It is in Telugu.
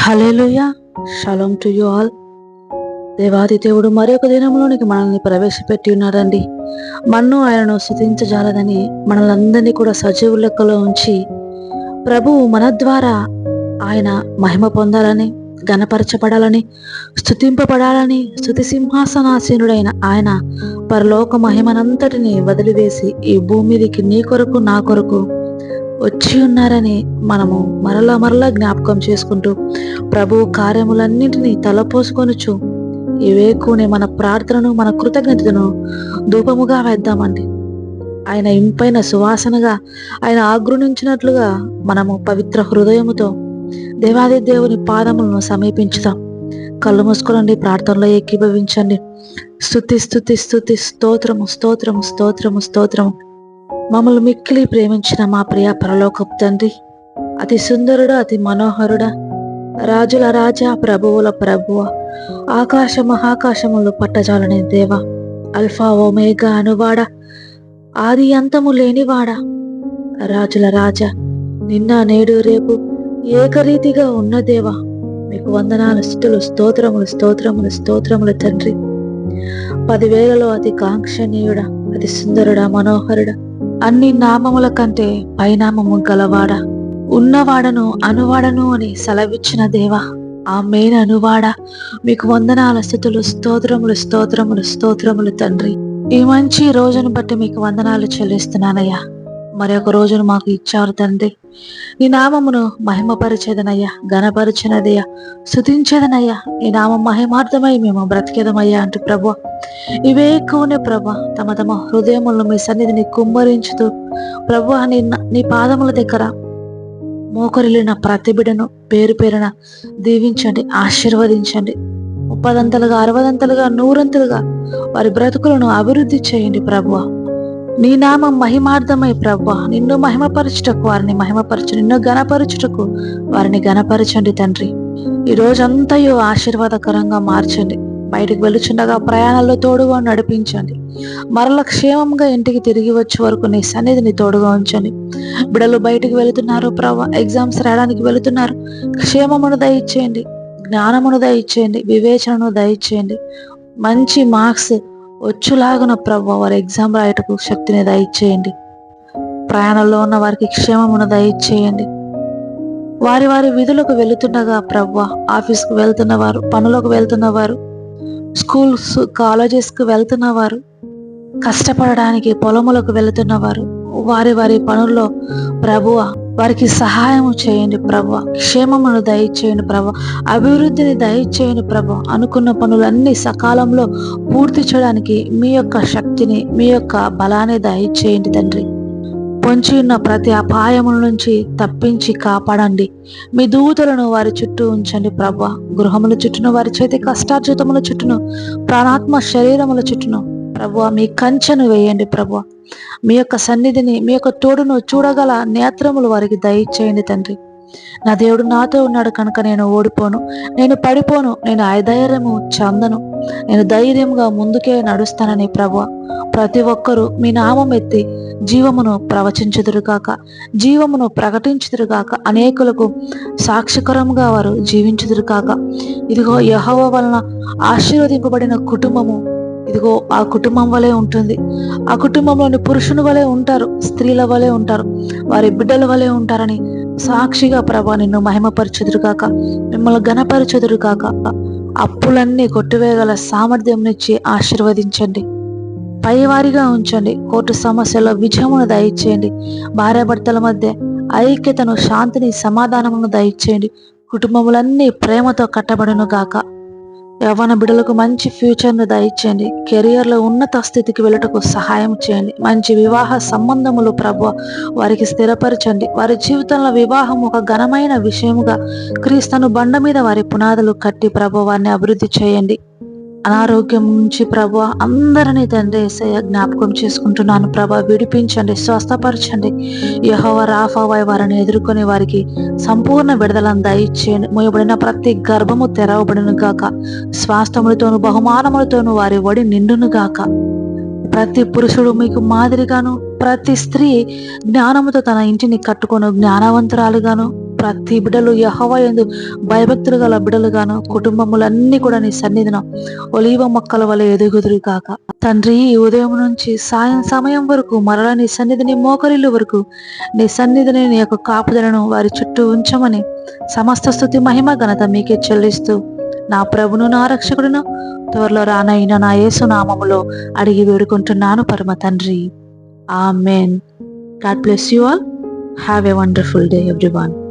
Hallelujah. Shalom to you all. దేవాది దేవుడు మరొక దినంలోనికి మనల్ని ప్రవేశపెట్టి ఉన్నాడండి. మన్ను ఆయనను స్తుతించజాలదని మనలందరినీ కూడా సజీవు లెక్కలో ఉంచి ప్రభువు మన ద్వారా ఆయన మహిమ పొందాలని, గణపరచబడాలని, స్తుతింపబడాలని, స్తుతి సింహాసనాసీనుడైన ఆయన పరలోక మహిమనంతటిని వదిలివేసి ఈ భూమి మీదికి నీ కొరకు నా కొరకు వచ్చి ఉన్నారని మనము మరలా జ్ఞాపకం చేసుకుంటూ ప్రభు కార్యములన్నింటినీ తలపోసుకొనుచు ఇవేకునే మన ప్రార్థనను, మన కృతజ్ఞతను ధూపముగా వేద్దామండి. ఆయన ఇంపైన సువాసనగా ఆయన ఆగ్రహించినట్లుగా మనము పవిత్ర హృదయముతో దేవాది దేవుని పాదములను సమీపించుదాం. కళ్ళు మూసుకోనండి, ప్రార్థనలో ఏకీభవించండి. స్తుతి స్తుతి స్తుతి, స్తోత్రము స్తోత్రము స్తోత్రము స్తోత్రము. మమ్మల్ని మిక్కిలి ప్రేమించిన మా ప్రియ పరలోకపు తండ్రి, అతి సుందరుడా, అతి మనోహరుడా, రాజుల రాజా, ప్రభువుల ప్రభువ, ఆకాశ మహాకాశములు పట్టజాలని దేవ, అల్ఫా ఓమేగా అనువాడ, ఆది అంతము లేనివాడా, రాజుల రాజా, నిన్న నేడు రేపు ఏకరీతిగా ఉన్న దేవ, మీకు వందనాలు, స్తుతులు, స్తోత్రములు స్తోత్రములు స్తోత్రములు తండ్రి. 10,000లో అతి కాంక్షణీయుడా, అతి సుందరుడా, మనోహరుడా, అన్ని నామముల కంటే పైనామము గలవాడా, ఉన్నవాడను అనువాడను అని సెలవిచ్చిన దేవా, ఆ మెయిన్ అనువాడా, మీకు వందనాల స్తుతులు, స్తోత్రములు స్తోత్రములు స్తోత్రములు తండ్రి. ఈ మంచి రోజును బట్టి మీకు వందనాలు చెల్లిస్తున్నానయ్యా. మరొక రోజును మాకు ఇచ్చారు తండ్రి. ఈ నామమును మహిమపరిచేదనయ్యా, ఘనపరిచినదయ్యా, స్తుతించేదనయ్యా. ఈ నామం మహిమార్థమై మేము బ్రతికేదమయ్యా అంటూ ప్రభు ఇవే ఎక్కువనే ప్రభు తమ తమ హృదయములను మీ సన్నిధిని కుమ్మరించుతూ ప్రభు నీ పాదముల దగ్గర మోకరిల్లిన ప్రతి బిడను పేరు పేరున దీవించండి, ఆశీర్వదించండి. 30 60 100 వారి బ్రతుకులను అభివృద్ధి చేయండి ప్రభువా. నీ నామం మహిమార్థమై ప్రభువా, నిన్ను మహిమపరచుటకు వారిని మహిమపరచు, నిన్ను గణపరచుటకు వారిని గణపరచండి తండ్రి. ఈ రోజంతయు ఆశీర్వాదకరంగా మార్చండి. బయటకు వెళుచుండగా ప్రయాణాల్లో తోడుగా నడిపించండి. మరల క్షేమంగా ఇంటికి తిరిగి వచ్చే వరకు నీ సన్నిధిని తోడుగా ఉంచండి. బిడలు బయటికి వెళుతున్నారు ప్రభు, ఎగ్జామ్స్ రాయడానికి వెళుతున్నారు. క్షేమమును దయచేయండి, జ్ఞానమును దయచేయండి, వివేచనను దయచేయండి. మంచి మార్క్స్ వచ్చులాగున ప్రభు వారి ఎగ్జామ్ రాయటకు శక్తిని దయచేయండి. ప్రయాణంలో ఉన్న వారికి క్షేమమును దయచేయండి. వారి వారి విధులకు వెళుతుండగా ప్రభు, ఆఫీస్కు వెళ్తున్నవారు, పనులకు వెళ్తున్నవారు, స్కూల్స్ కాలేజెస్కు వెళ్తున్నవారు, కష్టపడడానికి పొలములకు వెళుతున్నవారు, వారి వారి పనుల్లో ప్రభువ వారికి సహాయము చేయండి ప్రభు. క్షేమమును దయచేయండి ప్రభు, అభివృద్ధిని దయచేయండి ప్రభు. అనుకున్న పనులన్నీ సకాలంలో పూర్తి చేయడానికి మీ యొక్క శక్తిని, మీ యొక్క బలాన్ని దయచేయండి తండ్రి. పొంచి ఉన్న ప్రతి అపాయముల నుంచి తప్పించి కాపాడండి. మీ దూతలను వారి చుట్టూ ఉంచండి ప్రభు. గృహముల చుట్టూను, వారి చేతి కష్టార్జితముల చుట్టూను, ప్రాణాత్మ శరీరముల చుట్టూను ప్రభు మీ కంచెను వేయండి ప్రభు. మీ యొక్క సన్నిధిని, మీ యొక్క తోడును చూడగల నేత్రములు వారికి దయచేయండి తండ్రి. నా దేవుడు నాతో ఉన్నాడు కనుక నేను ఓడిపోను, నేను పడిపోను, నేను అధైర్యము చెందను, నేను ధైర్యంగా ముందుకే నడుస్తానని ప్రభు. ప్రతి ఒక్కరూ మీ నామం ఎత్తి జీవమును ప్రవచించుదురుగాక, జీవమును ప్రకటించుదురుగాక, అనేకులకు సాక్షికరంగా వారు జీవించుదురుగాక. ఇదిగో యెహోవా వలన ఆశీర్వదింపబడిన కుటుంబము ఇదిగో ఆ కుటుంబం వలె ఉంటుంది. ఆ కుటుంబంలోని పురుషుని వలె ఉంటారు, స్త్రీల వలె ఉంటారు, వారి బిడ్డల వలె ఉంటారని సాక్షిగా ప్రభా నిన్ను మహిమపరచుదురుగాక, మిమ్మల్ని ఘనపరచుదురుగాక. అప్పులన్నీ కొట్టివేయగల సామర్థ్యంనిచ్చి ఆశీర్వదించండి, పైవారిగా ఉంచండి. కోర్టు సమస్యల్లో విజయమును దయచేయండి. భార్యాభర్తల మధ్య ఐక్యతను, శాంతిని, సమాధానమును దయచేయండి. కుటుంబములన్నీ ప్రేమతో కట్టబడును గాక. యవ్వన బిడ్డలకు మంచి ఫ్యూచర్ను దయచేయండి. కెరియర్లో ఉన్నత స్థితికి వెళ్ళటకు సహాయం చేయండి. మంచి వివాహ సంబంధములు ప్రభు వారికి స్థిరపరచండి. వారి జీవితంలో వివాహం ఒక ఘనమైన విషయముగా క్రీస్తును బండ మీద వారి పునాదులు కట్టి ప్రభు వారిని అభివృద్ధి చేయండి. అనారోగ్యం నుంచి ప్రభు అందరినీ తండ్రి యేసయ్య జ్ఞాపకం చేసుకుంటున్నాను ప్రభు. విడిపించండి, స్వస్థపరచండి. యెహోవా రాఫా వారిని ఎదుర్కొని వారికి సంపూర్ణ విడుదలను దయచేయండి. మూయబడిన ప్రతి గర్భము తెరవబడును గాక. స్వాస్థములతోను బహుమానములతోను వారి ఒడి నిండును గాక. ప్రతి పురుషుడు మీకు మాదిరిగాను, ప్రతి స్త్రీ జ్ఞానముతో తన ఇంటిని కట్టుకొను జ్ఞానవంతురాలుగాను ప్రతి బిడ్డలు యెహోవా యందు భయభక్తులు గల బిడ్డలుగాను కుటుంబములన్నీ కూడా నీ సన్నిధిన ఒలీవ మొక్కల వలె ఎదుగుదురు కాక. తండ్రి, ఈ ఉదయం నుంచి సాయం సమయం వరకు మరలా నీ సన్నిధిని మోకరిల్లు వరకు నీ సన్నిధిని నీ యొక్క కాపుదలను వారి చుట్టూ ఉంచమని సమస్త స్తుతి మహిమ ఘనత మీకే చెల్లిస్తూ నా ప్రభును నా రక్షకుడును త్వరలో రానైన నా యేసు నామములో అడిగి వేడుకుంటున్నాను పరమ తండ్రి. Amen. God bless you all. Have a wonderful day, everyone.